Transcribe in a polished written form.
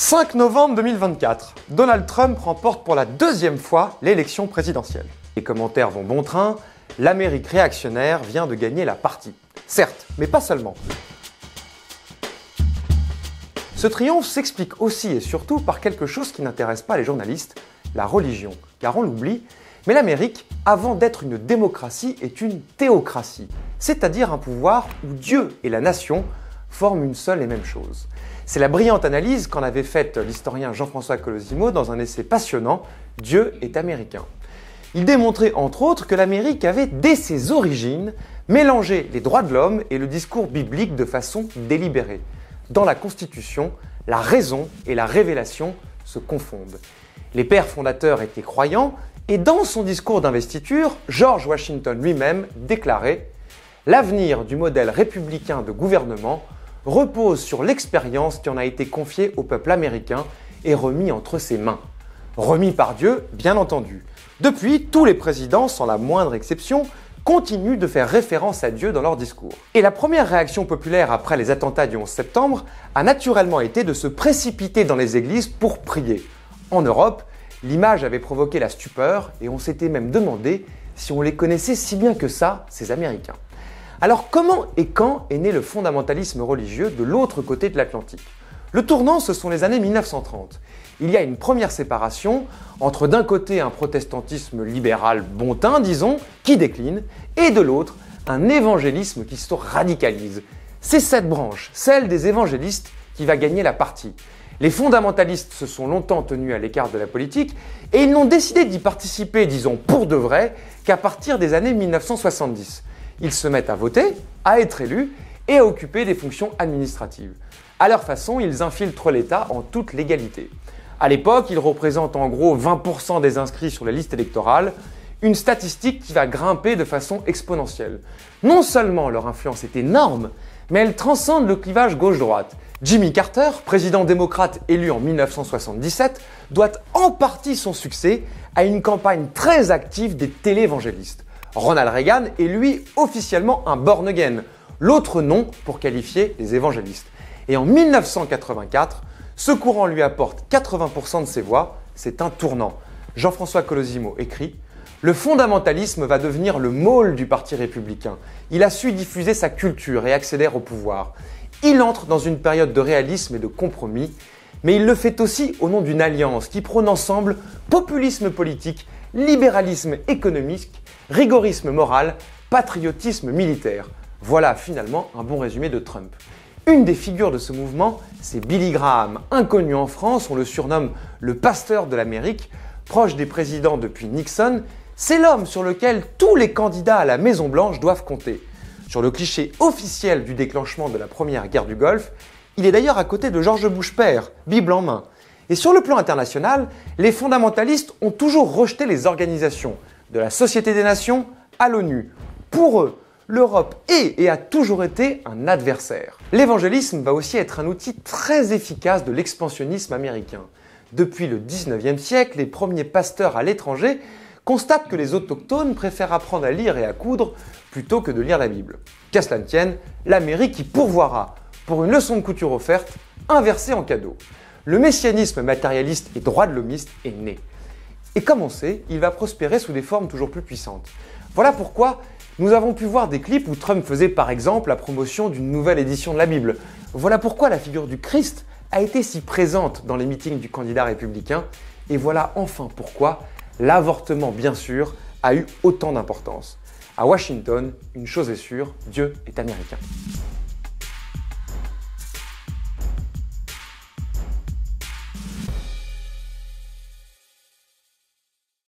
5 novembre 2024, Donald Trump remporte pour la deuxième fois l'élection présidentielle. Les commentaires vont bon train, l'Amérique réactionnaire vient de gagner la partie. Certes, mais pas seulement. Ce triomphe s'explique aussi et surtout par quelque chose qui n'intéresse pas les journalistes, la religion. Car on l'oublie, mais l'Amérique, avant d'être une démocratie, est une théocratie. C'est-à-dire un pouvoir où Dieu et la nation forment une seule et même chose. C'est la brillante analyse qu'en avait faite l'historien Jean-François Colosimo dans un essai passionnant « Dieu est américain ». Il démontrait entre autres que l'Amérique avait, dès ses origines, mélangé les droits de l'homme et le discours biblique de façon délibérée. Dans la Constitution, la raison et la révélation se confondent. Les pères fondateurs étaient croyants et dans son discours d'investiture, George Washington lui-même déclarait « L'avenir du modèle républicain de gouvernement repose sur l'expérience qui en a été confiée au peuple américain et remis entre ses mains. » Remis par Dieu, bien entendu. Depuis, tous les présidents, sans la moindre exception, continuent de faire référence à Dieu dans leurs discours. Et la première réaction populaire après les attentats du 11 septembre a naturellement été de se précipiter dans les églises pour prier. En Europe, l'image avait provoqué la stupeur et on s'était même demandé si on les connaissait si bien que ça, ces Américains. Alors comment et quand est né le fondamentalisme religieux de l'autre côté de l'Atlantique? Le tournant, ce sont les années 1930. Il y a une première séparation entre d'un côté un protestantisme libéral bontin, disons, qui décline, et de l'autre, un évangélisme qui se radicalise. C'est cette branche, celle des évangélistes, qui va gagner la partie. Les fondamentalistes se sont longtemps tenus à l'écart de la politique et ils n'ont décidé d'y participer, disons, pour de vrai, qu'à partir des années 1970. Ils se mettent à voter, à être élus et à occuper des fonctions administratives. À leur façon, ils infiltrent l'État en toute légalité. À l'époque, ils représentent en gros 20% des inscrits sur les listes électorales, une statistique qui va grimper de façon exponentielle. Non seulement leur influence est énorme, mais elle transcende le clivage gauche-droite. Jimmy Carter, président démocrate élu en 1977, doit en partie son succès à une campagne très active des télévangélistes. Ronald Reagan est lui officiellement un born again, l'autre nom pour qualifier les évangélistes. Et en 1984, ce courant lui apporte 80% de ses voix, c'est un tournant. Jean-François Colosimo écrit « Le fondamentalisme va devenir le môle du Parti républicain. Il a su diffuser sa culture et accédère au pouvoir. Il entre dans une période de réalisme et de compromis, mais il le fait aussi au nom d'une alliance qui prône ensemble populisme politique, libéralisme économique, rigorisme moral, patriotisme militaire. » Voilà finalement un bon résumé de Trump. Une des figures de ce mouvement, c'est Billy Graham. Inconnu en France, on le surnomme le pasteur de l'Amérique, proche des présidents depuis Nixon. C'est l'homme sur lequel tous les candidats à la Maison-Blanche doivent compter. Sur le cliché officiel du déclenchement de la première guerre du Golfe, il est d'ailleurs à côté de George Bush père, Bible en main. Et sur le plan international, les fondamentalistes ont toujours rejeté les organisations, de la Société des Nations à l'ONU. Pour eux, l'Europe est et a toujours été un adversaire. L'évangélisme va aussi être un outil très efficace de l'expansionnisme américain. Depuis le 19e siècle, les premiers pasteurs à l'étranger constatent que les autochtones préfèrent apprendre à lire et à coudre plutôt que de lire la Bible. Qu'à cela ne tienne, l'Amérique y pourvoira pour une leçon de couture offerte, inversée en cadeau. Le messianisme matérialiste et droit de l'homiste est né. Et comme on sait, il va prospérer sous des formes toujours plus puissantes. Voilà pourquoi nous avons pu voir des clips où Trump faisait par exemple la promotion d'une nouvelle édition de la Bible. Voilà pourquoi la figure du Christ a été si présente dans les meetings du candidat républicain. Et voilà enfin pourquoi l'avortement, bien sûr, a eu autant d'importance. À Washington, une chose est sûre, Dieu est américain.